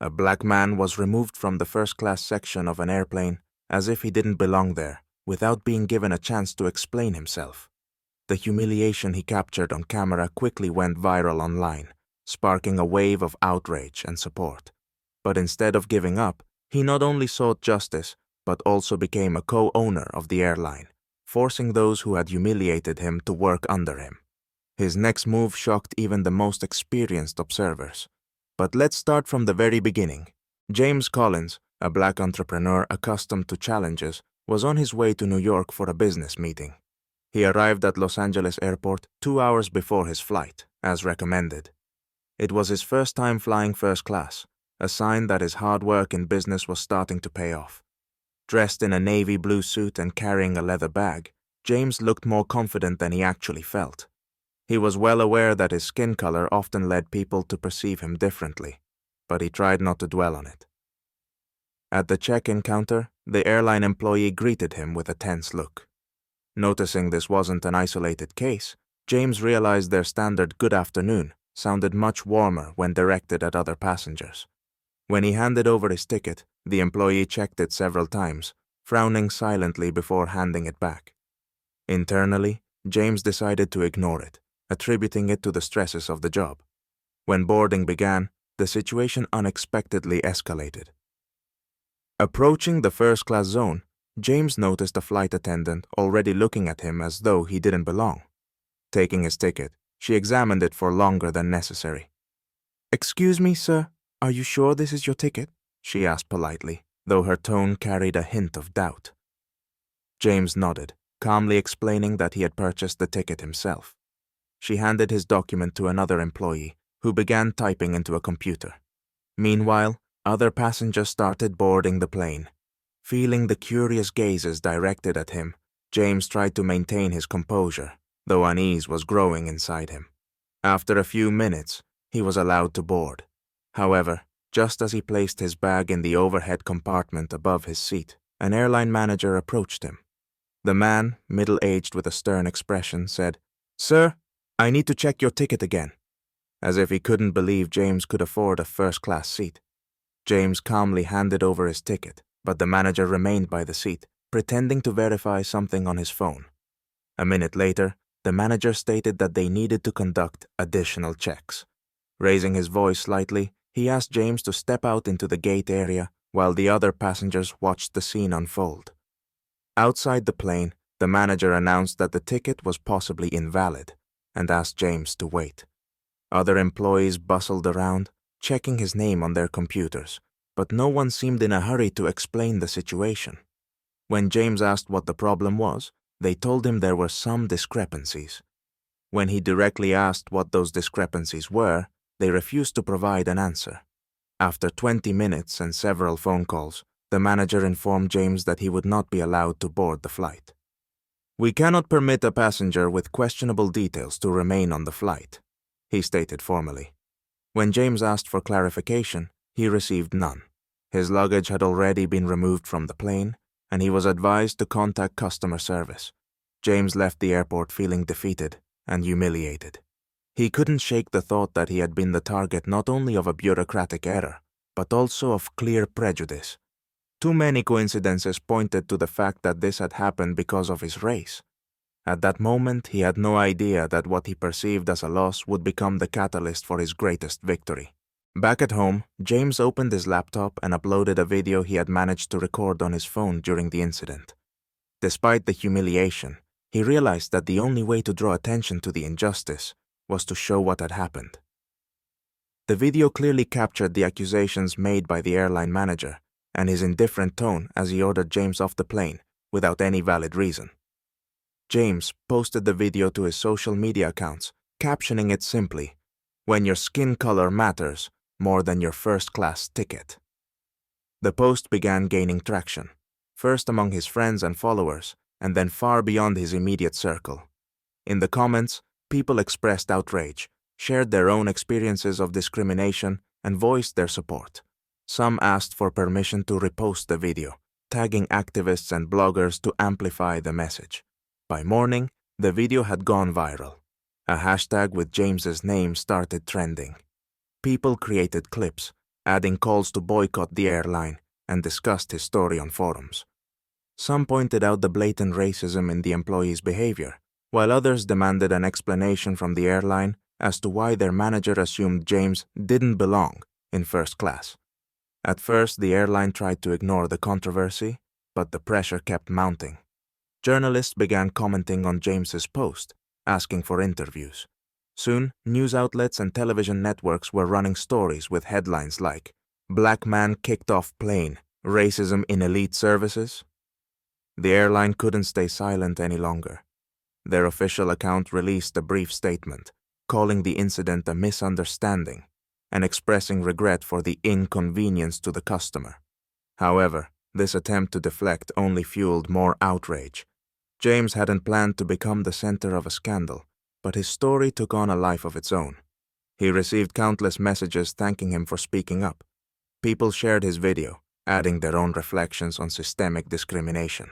A black man was removed from the first-class section of an airplane as if he didn't belong there, without being given a chance to explain himself. The humiliation he captured on camera quickly went viral online, sparking a wave of outrage and support. But instead of giving up, he not only sought justice, but also became a co-owner of the airline, forcing those who had humiliated him to work under him. His next move shocked even the most experienced observers. But let's start from the very beginning. James Collins, a black entrepreneur accustomed to challenges, was on his way to New York for a business meeting. He arrived at Los Angeles Airport 2 hours before his flight, as recommended. It was his first time flying first class, a sign that his hard work in business was starting to pay off. Dressed in a navy blue suit and carrying a leather bag, James looked more confident than he actually felt. He was well aware that his skin color often led people to perceive him differently, but he tried not to dwell on it. At the check-in counter, the airline employee greeted him with a tense look. Noticing this wasn't an isolated case, James realized their standard "good afternoon" sounded much warmer when directed at other passengers. When he handed over his ticket, the employee checked it several times, frowning silently before handing it back. Internally, James decided to ignore it, attributing it to the stresses of the job. When boarding began, the situation unexpectedly escalated. Approaching the first-class zone, James noticed a flight attendant already looking at him as though he didn't belong. Taking his ticket, she examined it for longer than necessary. "Excuse me, sir, are you sure this is your ticket?" she asked politely, though her tone carried a hint of doubt. James nodded, calmly explaining that he had purchased the ticket himself. She handed his document to another employee, who began typing into a computer. Meanwhile, other passengers started boarding the plane. Feeling the curious gazes directed at him, James tried to maintain his composure, though unease was growing inside him. After a few minutes, he was allowed to board. However, just as he placed his bag in the overhead compartment above his seat, an airline manager approached him. The man, middle-aged with a stern expression, said, "Sir, I need to check your ticket again," as if he couldn't believe James could afford a first-class seat. James calmly handed over his ticket, but the manager remained by the seat, pretending to verify something on his phone. A minute later, the manager stated that they needed to conduct additional checks. Raising his voice slightly, he asked James to step out into the gate area while the other passengers watched the scene unfold. Outside the plane, the manager announced that the ticket was possibly invalid and asked James to wait. Other employees bustled around, checking his name on their computers, but no one seemed in a hurry to explain the situation. When James asked what the problem was, they told him there were some discrepancies. When he directly asked what those discrepancies were, they refused to provide an answer. After 20 minutes and several phone calls, the manager informed James that he would not be allowed to board the flight. "We cannot permit a passenger with questionable details to remain on the flight," he stated formally. When James asked for clarification, he received none. His luggage had already been removed from the plane, and he was advised to contact customer service. James left the airport feeling defeated and humiliated. He couldn't shake the thought that he had been the target not only of a bureaucratic error, but also of clear prejudice. Too many coincidences pointed to the fact that this had happened because of his race. At that moment, he had no idea that what he perceived as a loss would become the catalyst for his greatest victory. Back at home, James opened his laptop and uploaded a video he had managed to record on his phone during the incident. Despite the humiliation, he realized that the only way to draw attention to the injustice was to show what had happened. The video clearly captured the accusations made by the airline manager and his indifferent tone as he ordered James off the plane without any valid reason. James posted the video to his social media accounts, captioning it simply, "When your skin color matters more than your first-class ticket." The post began gaining traction, first among his friends and followers, and then far beyond his immediate circle. In the comments, people expressed outrage, shared their own experiences of discrimination, and voiced their support. Some asked for permission to repost the video, tagging activists and bloggers to amplify the message. By morning, the video had gone viral. A hashtag with James's name started trending. People created clips, adding calls to boycott the airline, and discussed his story on forums. Some pointed out the blatant racism in the employees' behavior, while others demanded an explanation from the airline as to why their manager assumed James didn't belong in first class. At first, the airline tried to ignore the controversy, but the pressure kept mounting. Journalists began commenting on James's post, asking for interviews. Soon, news outlets and television networks were running stories with headlines like, "Black man kicked off plane, racism in elite services." The airline couldn't stay silent any longer. Their official account released a brief statement, calling the incident a misunderstanding and expressing regret for the inconvenience to the customer. However, this attempt to deflect only fueled more outrage. James hadn't planned to become the center of a scandal, but his story took on a life of its own. He received countless messages thanking him for speaking up. People shared his video, adding their own reflections on systemic discrimination.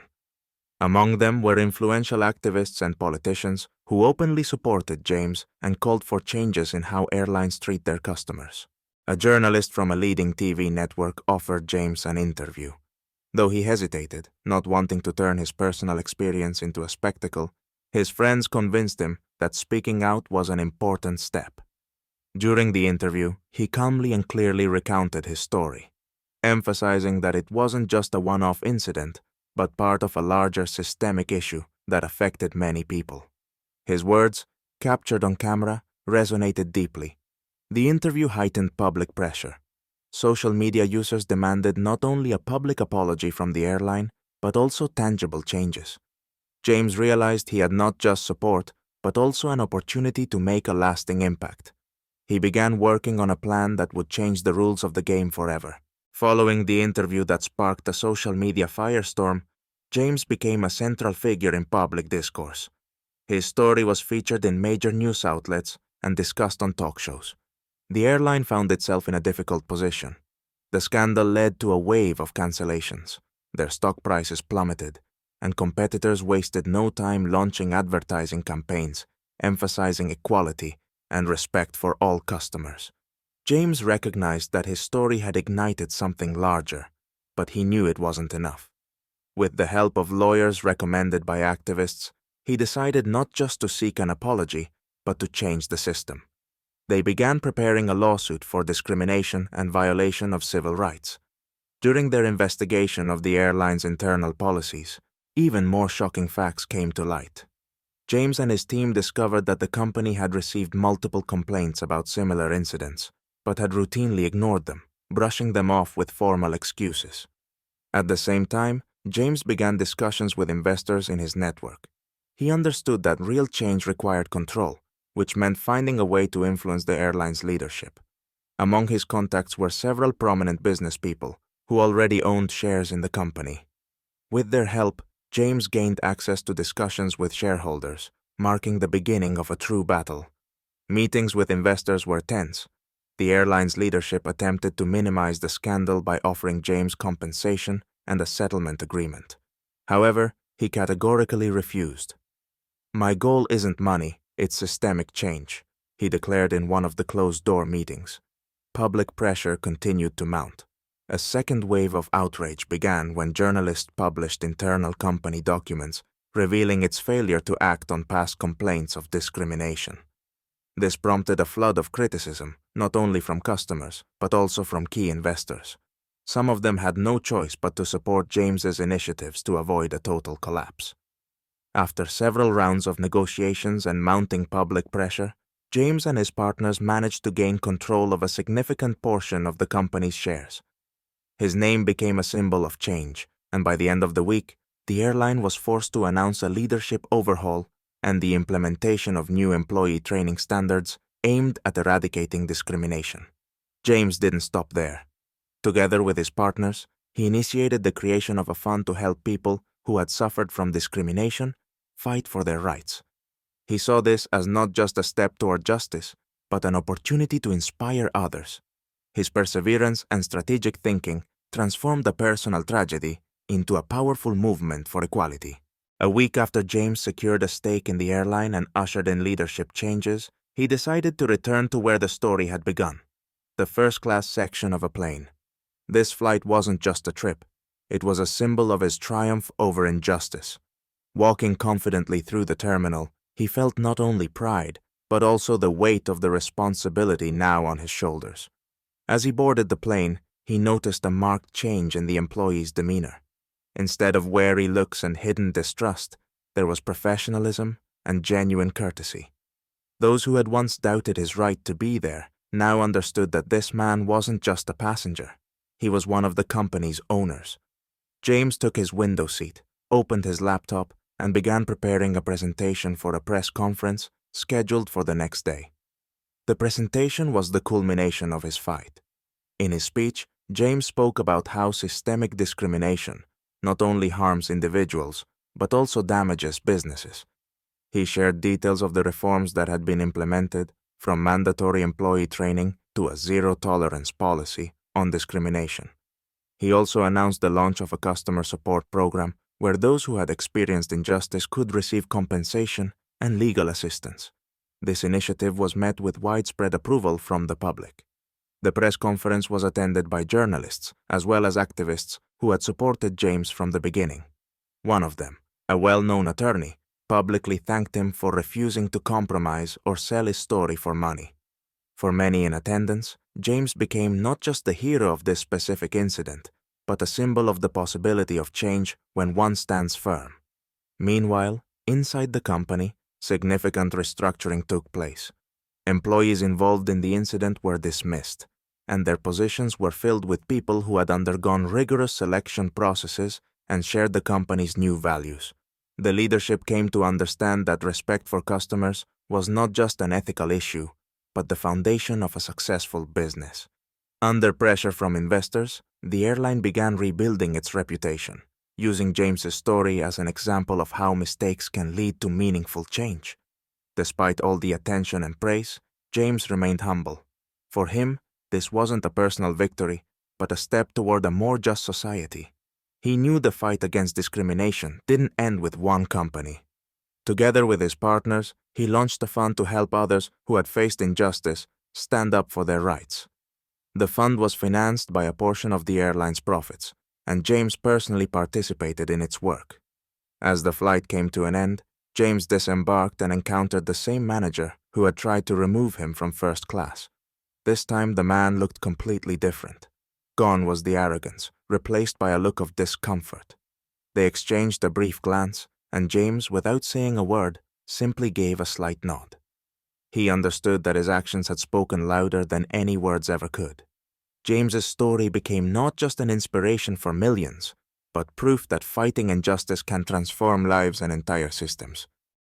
Among them were influential activists and politicians who openly supported James and called for changes in how airlines treat their customers. A journalist from a leading TV network offered James an interview. Though he hesitated, not wanting to turn his personal experience into a spectacle, his friends convinced him that speaking out was an important step. During the interview, he calmly and clearly recounted his story, emphasizing that it wasn't just a one-off incident, but part of a larger systemic issue that affected many people. His words, captured on camera, resonated deeply. The interview heightened public pressure. Social media users demanded not only a public apology from the airline, but also tangible changes. James realized he had not just support, but also an opportunity to make a lasting impact. He began working on a plan that would change the rules of the game forever. Following the interview that sparked a social media firestorm, James became a central figure in public discourse. His story was featured in major news outlets and discussed on talk shows. The airline found itself in a difficult position. The scandal led to a wave of cancellations. Their stock prices plummeted, and competitors wasted no time launching advertising campaigns, emphasizing equality and respect for all customers. James recognized that his story had ignited something larger, but he knew it wasn't enough. With the help of lawyers recommended by activists, he decided not just to seek an apology, but to change the system. They began preparing a lawsuit for discrimination and violation of civil rights. During their investigation of the airline's internal policies, even more shocking facts came to light. James and his team discovered that the company had received multiple complaints about similar incidents, but had routinely ignored them, brushing them off with formal excuses. At the same time, James began discussions with investors in his network. He understood that real change required control, which meant finding a way to influence the airline's leadership. Among his contacts were several prominent business people who already owned shares in the company. With their help, James gained access to discussions with shareholders, marking the beginning of a true battle. Meetings with investors were tense. The airline's leadership attempted to minimize the scandal by offering James compensation and a settlement agreement. However, he categorically refused. "My goal isn't money, it's systemic change," he declared in one of the closed-door meetings. Public pressure continued to mount. A second wave of outrage began when journalists published internal company documents revealing its failure to act on past complaints of discrimination. This prompted a flood of criticism, not only from customers, but also from key investors. Some of them had no choice but to support James's initiatives to avoid a total collapse. After several rounds of negotiations and mounting public pressure, James and his partners managed to gain control of a significant portion of the company's shares. His name became a symbol of change, and by the end of the week, the airline was forced to announce a leadership overhaul and the implementation of new employee training standards aimed at eradicating discrimination. James didn't stop there. Together with his partners, he initiated the creation of a fund to help people who had suffered from discrimination fight for their rights. He saw this as not just a step toward justice, but an opportunity to inspire others. His perseverance and strategic thinking transformed a personal tragedy into a powerful movement for equality. A week after James secured a stake in the airline and ushered in leadership changes, he decided to return to where the story had begun. the first-class section of a plane. This flight wasn't just a trip. It was a symbol of his triumph over injustice. Walking confidently through the terminal, he felt not only pride, but also the weight of the responsibility now on his shoulders. As he boarded the plane, he noticed a marked change in the employee's demeanor. Instead of wary looks and hidden distrust, there was professionalism and genuine courtesy. Those who had once doubted his right to be there now understood that this man wasn't just a passenger. He was one of the company's owners. James took his window seat, opened his laptop, and began preparing a presentation for a press conference scheduled for the next day. The presentation was the culmination of his fight. In his speech, James spoke about how systemic discrimination not only harms individuals, but also damages businesses. He shared details of the reforms that had been implemented, from mandatory employee training to a zero-tolerance policy on discrimination. He also announced the launch of a customer support program where those who had experienced injustice could receive compensation and legal assistance. This initiative was met with widespread approval from the public. The press conference was attended by journalists as well as activists who had supported James from the beginning. One of them, a well-known attorney, publicly thanked him for refusing to compromise or sell his story for money. For many in attendance, James became not just the hero of this specific incident, but a symbol of the possibility of change when one stands firm. Meanwhile, inside the company, significant restructuring took place. Employees involved in the incident were dismissed, and their positions were filled with people who had undergone rigorous selection processes and shared the company's new values. The leadership came to understand that respect for customers was not just an ethical issue, but the foundation of a successful business. Under pressure from investors, the airline began rebuilding its reputation, using James's story as an example of how mistakes can lead to meaningful change. Despite all the attention and praise, James remained humble. For him, this wasn't a personal victory, but a step toward a more just society. He knew the fight against discrimination didn't end with one company. Together with his partners, he launched a fund to help others who had faced injustice stand up for their rights. The fund was financed by a portion of the airline's profits, and James personally participated in its work. As the flight came to an end, James disembarked and encountered the same manager who had tried to remove him from first class. This time the man looked completely different. Gone was the arrogance, replaced by a look of discomfort. They exchanged a brief glance, and James, without saying a word, simply gave a slight nod. He understood that his actions had spoken louder than any words ever could. James's story became not just an inspiration for millions, but proof that fighting injustice can transform lives and entire systems.